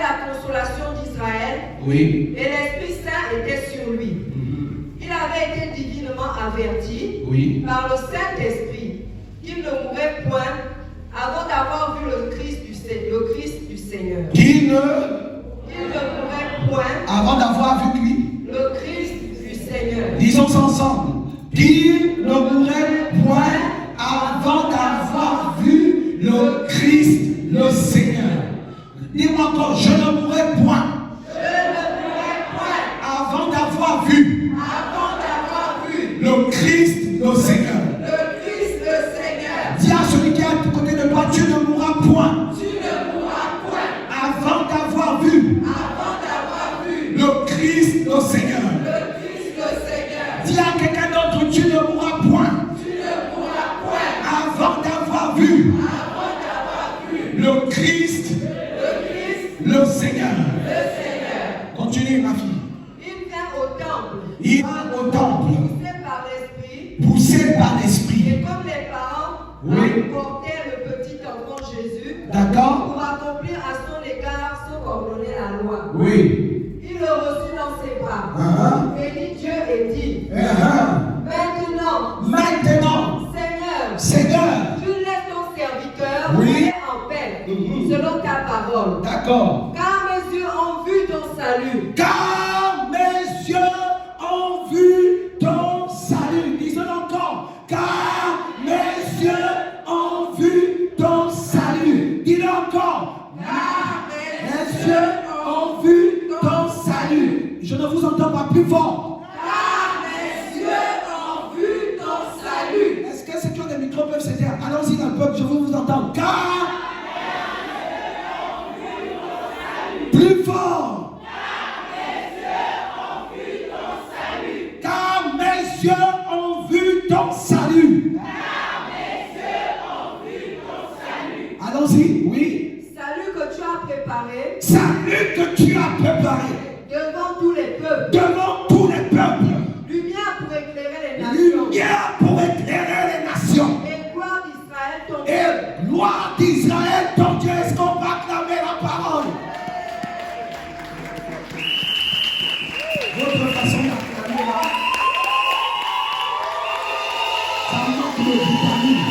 la consolation d'Israël. Oui. Et l'Esprit Saint était sur lui. Il avait été divinement averti par le Saint-Esprit qu'il ne mourrait point avant d'avoir vu le Christ du Seigneur. Qu'il ne mourrait point avant d'avoir vu lui. Le Christ du Seigneur. Disons ensemble. Qu'il ne mourrait point avant d'avoir vu le Christ le Seigneur. Dis-moi encore, je ne mourrai point. Avant d'avoir vu. Le Christ le Seigneur. Le Christ le Seigneur. Dis à celui qui est à côté de toi, tu ne mourras point. Avant d'avoir vu. Le Christ le Seigneur. Dis à quelqu'un d'autre, tu ne mourras point. Avant d'avoir vu. Le Christ le Seigneur. Continue ma fille. Il vient au temple. Il va au temple. Poussé par l'esprit. Et comme les parents portaient le petit enfant Jésus. D'accord. Pour accomplir à son égard ce qu'ordonnait la loi. Oui. Il le reçut dans ses bras. Bénit Dieu et dit. Maintenant. Seigneur. Tu laisses ton serviteur aller en paix. Selon ta parole. D'accord. Car mes yeux ont vu ton salut. Car mes yeux ont vu ton salut. Disons encore. Car mes yeux ont vu ton salut. Dis-le encore. Car mes yeux ont vu ton salut. Je ne vous entends pas plus fort. Car mes yeux ont vu ton salut. Est-ce que ceux qui ont des micros peuvent se dire, allons-y dans le peuple, je veux vous entendre. Car plus fort. Car mes yeux ont vu ton salut. Allons-y, oui. Salut que tu as préparé. Salut que tu as préparé. Devant tous les peuples. Devant tous les peuples. Lumière pour éclairer les nations. Lumière pour éclairer les nations. Et gloire d'Israël ton Dieu. Et gloire d'Israël ton Dieu. Est-ce qu'on va acclamer la parole? Votre façon d'acclamer là, ça manque de vitamine.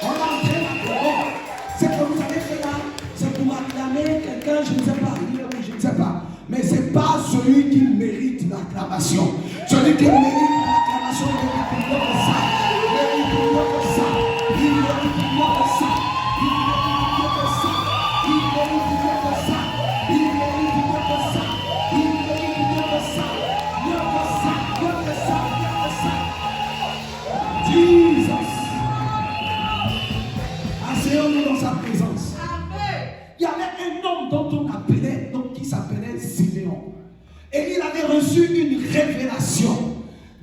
On a entré la parole. C'est que vous avez fait là, c'est pour acclamer quelqu'un, je ne sais pas, je ne sais pas. Mais ce n'est pas celui qui mérite l'acclamation. Celui qui mérite l'acclamation, il mérite plus que ça. Il mérite plus que ça. Il mérite plus que ça. Il mérite plus que ça. Il mérite plus que ça. Il mérite plus que ça. Il mérite plus que ça. Mieux que ça. Mieux que ça. Mieux que ça. Jesus. Asseyons-nous dans sa présence. Il y avait un homme dont on appelait, donc qui s'appelait Siméon. Et il avait reçu une révélation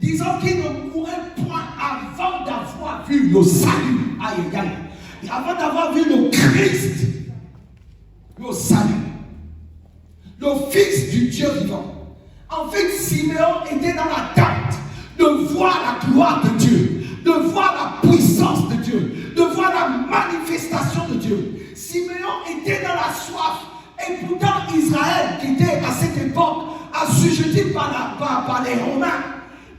disant qu'il ne mourrait point avant d'avoir vu le salut. Aïe, aïe. Et avant d'avoir vu le Christ, le salut, le Fils du Dieu vivant. En fait, Siméon était dans l'attente de voir la gloire de Dieu, de voir la puissance de Dieu, de voir la manifestation de Dieu. Siméon était dans la soif. Et pourtant, Israël, qui était à cette époque assujetti par les Romains,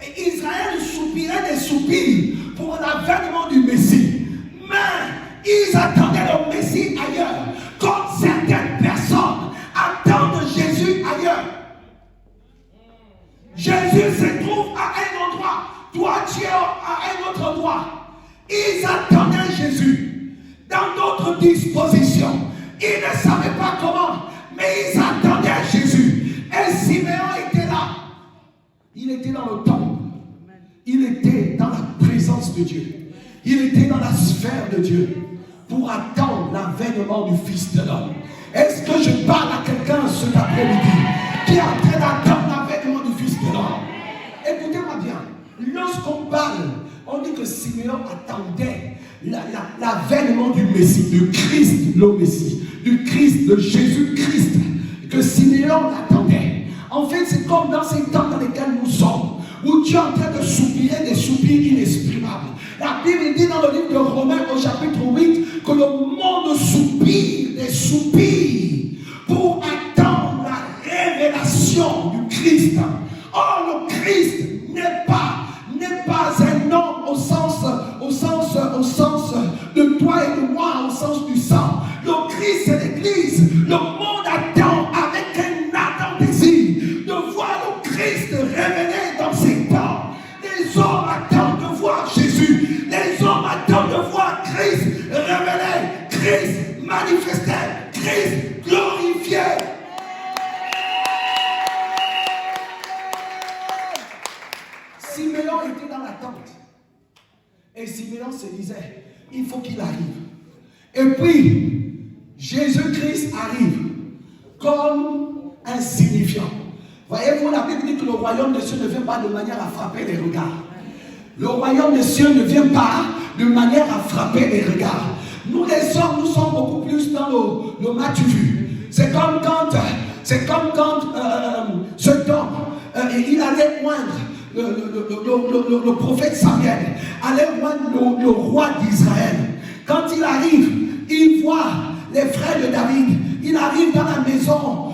et Israël soupirait des soupirs pour l'avènement du Messie. Mais ils attendaient le Messie ailleurs, comme certaines personnes attendent Jésus ailleurs. Jésus se trouve à un endroit, toi tu es à un autre endroit. Ils attendaient Jésus dans d'autres dispositions. Ils ne savaient pas comment, mais ils attendaient Jésus. Et Siméon était là. Il était dans le temple. Il était dans la présence de Dieu. Il était dans la sphère de Dieu pour attendre l'avènement du Fils de l'homme. Est-ce que je parle à quelqu'un cet après-midi qui est en train d'attendre l'avènement du Fils de l'homme? Écoutez-moi bien. Lorsqu'on parle, on dit que Siméon attendait l'avènement du Messie, du Christ le Messie, du Christ, de Jésus-Christ, que Siméon attendait. En fait, c'est comme dans ces temps dans lesquels nous sommes, où tu es en train de soupirer des soupirs inexprimables. La Bible dit dans le livre de Romains au chapitre 8 que le monde soupire des soupirs pour attendre la révélation du Christ. Or, le Christ n'est pas un homme au sens de toi et de moi, au sens du sang. Le Christ, c'est l'Église. Le monde attend avec un ardent désir de voir le Christ révélé dans ses temps. Les hommes attendent de voir Jésus. Les hommes attendent de voir Christ révélé, Christ manifesté, Christ glorifié. Siméon était dans l'attente. Et Siméon se disait, il faut qu'il arrive. Et puis, Jésus-Christ arrive comme insignifiant. Voyez-vous, la Bible dit que le royaume des cieux ne vient pas de manière à frapper les regards. Le royaume des cieux ne vient pas de manière à frapper les regards. Nous les hommes, nous sommes beaucoup plus dans le matu vu. C'est comme quand ce temps, il allait moindre le prophète Samuel, allait moindre le roi d'Israël. Quand il arrive, il voit les frères de David. Il arrive dans la maison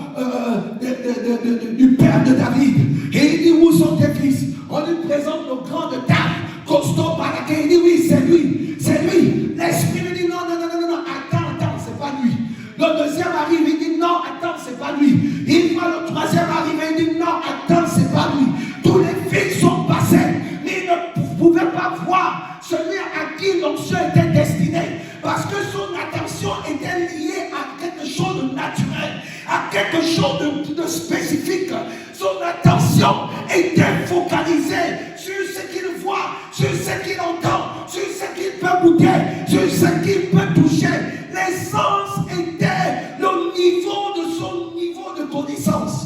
du père de David. Et il dit, où sont tes fils? On lui présente le grand de taille, costaud, baraqué. Il dit, oui, c'est lui. C'est lui. L'esprit lui dit, non, attends, c'est pas lui. Le deuxième arrive, il dit, non, attends, c'est pas lui. Il voit le troisième arriver, il dit, non, attends, c'est pas lui. Tous les fils sont passés, mais il ne pouvait pas voir celui à qui l'onction était destinée, parce que son attention était liée à quelque chose de naturel, à quelque chose de spécifique. Son attention était focalisée sur ce qu'il voit, sur ce qu'il entend, sur ce qu'il peut goûter, sur ce qu'il peut toucher. Les sens étaient le niveau de son niveau de connaissance.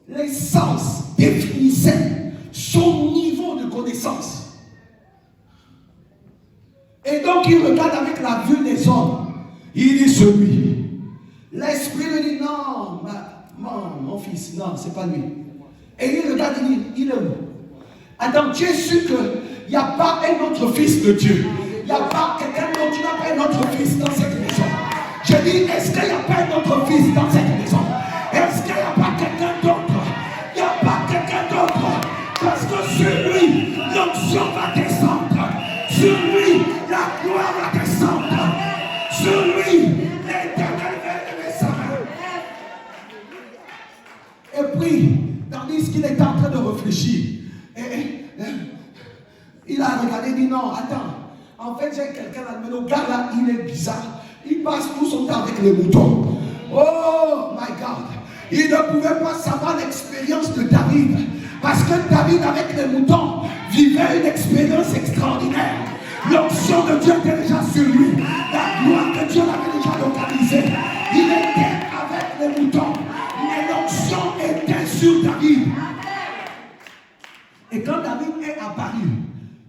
Les sens définissaient son niveau de connaissance. Et donc il regarde avec la vue des hommes. Il dit celui. L'esprit lui dit non, mon fils, non, c'est pas lui. Et il regarde, il est où? Attends, tu es sûr qu'il n'y a pas un autre fils de Dieu? Il n'y a pas quelqu'un d'autre, tu n'as pas un autre fils dans cette maison? Je dis, est-ce qu'il n'y a pas un autre fils dans cette maison? Est-ce qu'il n'y a pas quelqu'un d'autre? Il n'y a pas quelqu'un d'autre. Parce que sur lui, l'onction va descendre. Sur lui, la gloire va descendre. Sur lui, l'Éternel va lever sa main. Et puis, tandis qu'il était en train de réfléchir, il a regardé et dit non, attends. En fait, j'ai quelqu'un là, mais le gars là, il est bizarre. Il passe tout son temps avec les moutons. Oh my God. Il ne pouvait pas savoir l'expérience de David. Parce que David, avec les moutons, vivait une expérience extraordinaire. L'onction de Dieu était déjà sur lui. La gloire de Dieu l'avait déjà localisée. Il était avec les moutons. Mais l'onction était sur David. Et quand David est apparu,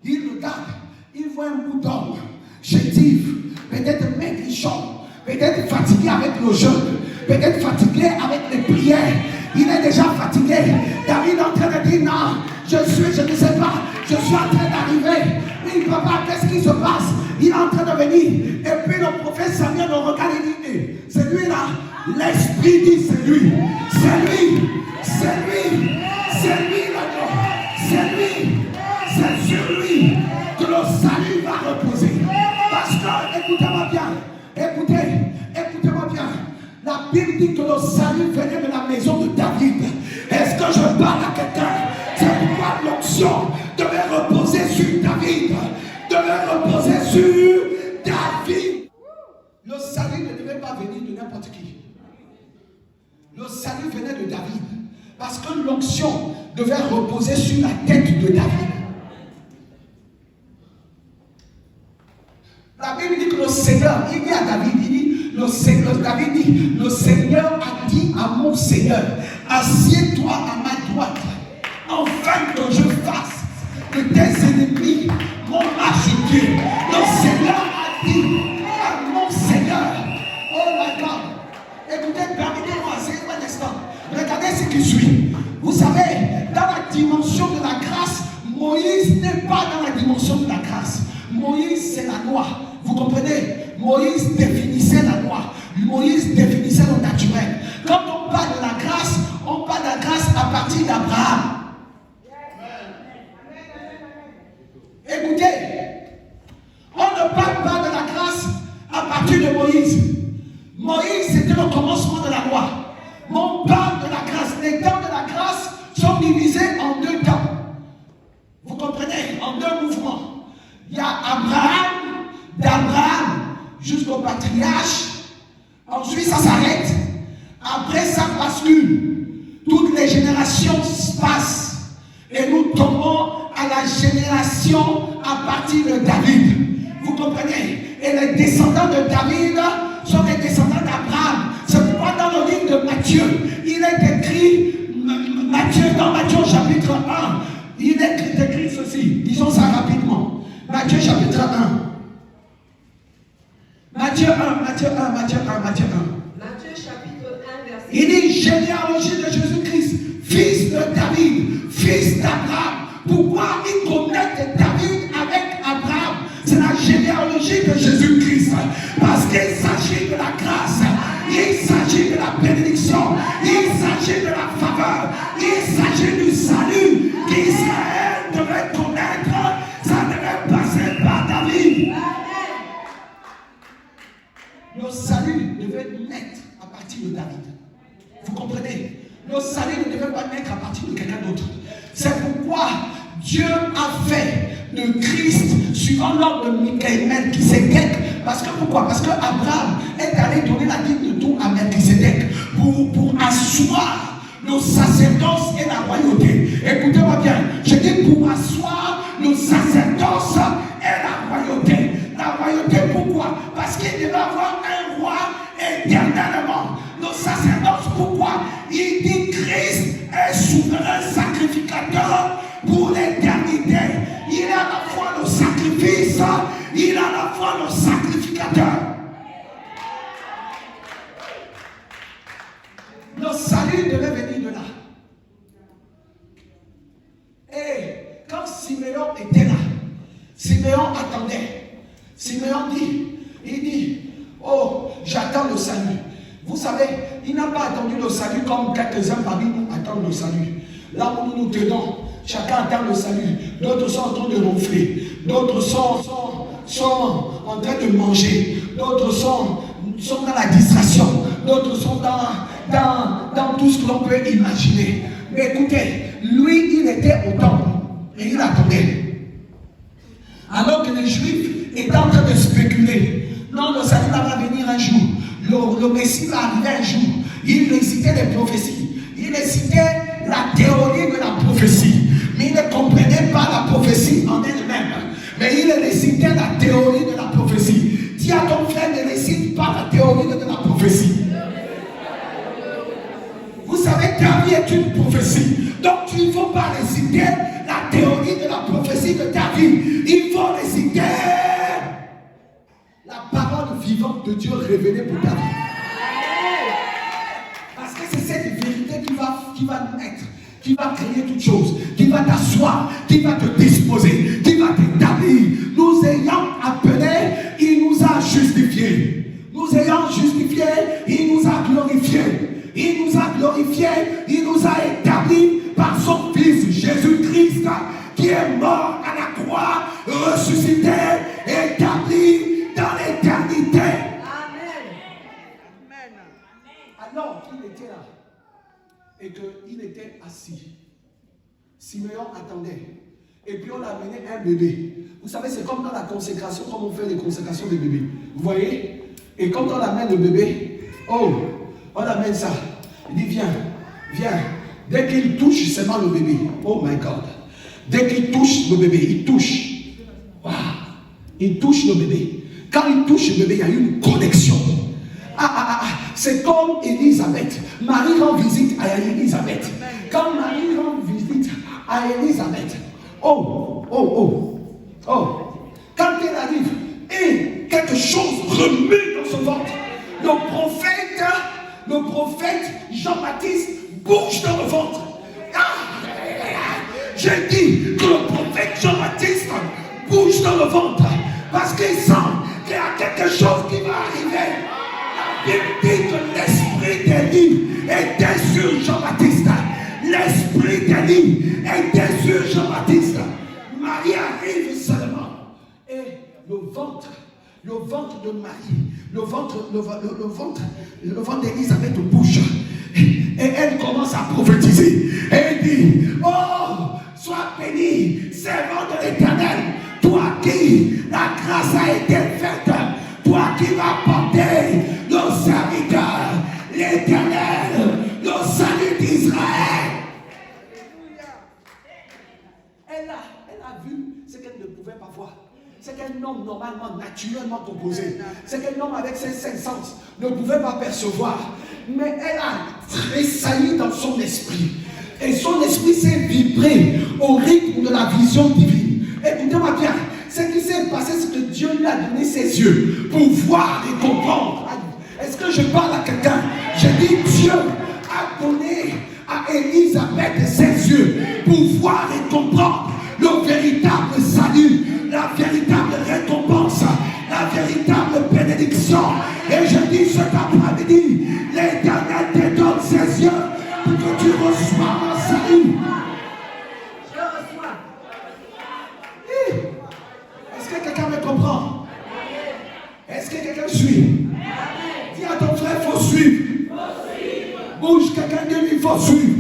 il regarde, il voit un mouton chétif, peut-être maigrichon, peut-être fatigué avec le jeûne, peut-être fatigué avec les prières. Il est déjà fatigué. David est en train de dire non, je ne sais pas, je suis en train d'arriver. Oui, papa, qu'est-ce qui se passe? Il est en train de venir. Et puis le prophète Samuel le regarde et dit, hey, c'est lui là. L'esprit dit c'est lui. C'est lui. C'est lui. C'est lui là-dedans. C'est lui. C'est sur lui que le salut va reposer. Parce que, écoutez-moi bien. Écoutez-moi bien. La Bible dit que le salut venait de la maison de David. Est-ce que je parle à quelqu'un? C'est pourquoi l'onction devait reposer sur David. Devait reposer sur David. Le salut ne devait pas venir de n'importe qui. Le salut venait de David. Parce que l'onction devait reposer sur la tête de David. La Bible dit que le Seigneur, il dit à David, David dit, le Seigneur a dit à mon Seigneur, assieds-toi à ma droite, afin que je fasse de tes ennemis mon marchepied. Le Seigneur a dit à mon Seigneur, oh my God, écoutez, permettez-moi, c'est un instant, regardez ce qui suit. Vous savez, dans la dimension de la grâce, Moïse dimension de la grâce. Moïse, c'est la loi. Vous comprenez? Moïse définissait la loi. Moïse définissait le naturel. Quand on parle de la grâce, on parle de la grâce à partir d'Abraham. Écoutez, on ne parle pas de la grâce à partir de Moïse. Moïse, c'était le commencement de la loi. On parle de la grâce. Les temps de la grâce sont divisés en deux temps. Vous comprenez? En deux mouvements. Il y a Abraham, d'Abraham jusqu'au patriarche. Ensuite, ça s'arrête. Après, ça bascule. Toutes les générations se passent. Et nous tombons à la génération à partir de David. Vous comprenez? Et les descendants de David sont les descendants d'Abraham. C'est pourquoi dans le livre de Matthieu, il est écrit, dans Matthieu chapitre 1, il est écrit ceci. Disons ça rapidement. Matthieu chapitre 1. Matthieu chapitre 1, verset 1. Il dit généalogie de Jésus-Christ, fils de David, fils d'Abraham. Pourquoi il connecte David avec Abraham? C'est la généalogie de Jésus-Christ. Parce qu'il s'agit de la grâce, il s'agit de la bénédiction, il s'agit de la faveur, il s'agit du salut qu'Israël devait connaître. Ça devait passer par David. Le salut devait naître à partir de David. Vous comprenez? Le salut ne devait pas naître à partir de quelqu'un d'autre. C'est pourquoi Dieu a fait de Christ suivant l'ordre de Michael qui s'édèque. Parce que pourquoi? Parce que Abraham est allé donner la dîme de tout à Melchisédek pour asseoir nos sacerdoces et la royauté. Écoutez-moi bien, je dis pour asseoir nos sacerdoces et la royauté. La royauté, pourquoi? Parce qu'il devait avoir un roi éternellement. Nos sacerdoces, pourquoi? Il dit Christ est souverain sacrificateur pour l'éternité. Il est à la fois le sacrifice, il est à la fois le sacrificateur. Le salut devait venir de là. Et quand Siméon était là, Siméon attendait. Siméon il dit, oh, j'attends le salut. Vous savez, il n'a pas attendu le salut comme quelques-uns parmi nous attendent le salut. Là où nous nous tenons, chacun attend le salut. D'autres sont en train de ronfler. D'autres sont en train de manger. D'autres sont dans la distraction. D'autres sont dans tout ce que l'on peut imaginer. Mais écoutez, lui, il était au temple et il attendait. Alors que les Juifs étaient en train de spéculer. Non, le salut va venir un jour. Le Messie va arriver un jour. Il récitait les prophéties. Il récitait la théorie de la prophétie. Mais il ne comprenait pas la prophétie en elle-même. Mais il récitait la théorie de la prophétie. Dis à ton frère, ne récite pas la théorie de la prophétie. Vous savez, ta vie est une prophétie. Donc il ne faut pas réciter la théorie de la prophétie de ta vie. Il faut réciter la parole vivante de Dieu révélée pour ta vie. Parce que c'est cette vérité qui va naître, qui va créer toute chose, qui va t'asseoir, qui va te disposer, qui va t'établir. Nous ayant appelés, il nous a justifiés. Nous ayant justifiés, il nous a glorifiés. Il nous a glorifiés, il nous a établis par son Fils Jésus-Christ qui est mort à la croix, ressuscité, établi dans l'éternité. Amen. Alors qu'il était là et qu'il était assis, Siméon attendait. Et puis on a amené un bébé. Vous savez, c'est comme dans la consécration, comme on fait les consécrations des bébés. Vous voyez? Et quand on amène le bébé, oh, on amène ça. Il dit, viens, viens. Dès qu'il touche seulement le bébé, oh my God. Dès qu'il touche le bébé, il touche. Wow. Il touche le bébé. Quand il touche le bébé, il y a une connexion. C'est comme Élisabeth. Marie rend visite à Élisabeth. Quand Marie rend visite à Élisabeth, oh. Quand elle arrive, et quelque chose remue dans son ventre. Le prophète Jean-Baptiste bouge dans le ventre. J'ai dit que le prophète Jean-Baptiste touche dans le ventre parce qu'il sent qu'il y a quelque chose qui va arriver. La Bible dit que l'esprit d'Élie était sur Jean-Baptiste. L'esprit d'Élie était sur Jean-Baptiste. Marie arrive seulement. Et le ventre de Marie, le ventre d'Élisabeth bouge. Et elle commence à prophétiser. Et elle dit, oh, sois béni, servant de l'Éternel, toi qui la grâce a été faite, toi qui vas porter le serviteur, l'Éternel, le salut d'Israël. Elle a vu ce qu'elle ne pouvait pas voir. C'est qu'un homme normalement, naturellement composé, c'est qu'un homme avec ses 5 sens ne pouvait pas percevoir. Mais elle a tressailli dans son esprit. Et son esprit s'est vibré au rythme de la vision divine. Écoutez-moi bien, ce qui s'est passé, c'est que Dieu lui a donné ses yeux pour voir et comprendre. Est-ce que je parle à quelqu'un? J'ai dit Dieu a donné à Élisabeth ses yeux pour voir et comprendre le véritable salut, la véritable récompense, la véritable bénédiction. Et je dis cet après-midi, l'Éternel te donne ses yeux pour que tu reçoives un salut. Je reçois. Est-ce que quelqu'un me comprend? Est-ce que quelqu'un suit? Dis à ton frère, il faut suivre. Bouge, quelqu'un dit, il faut suivre.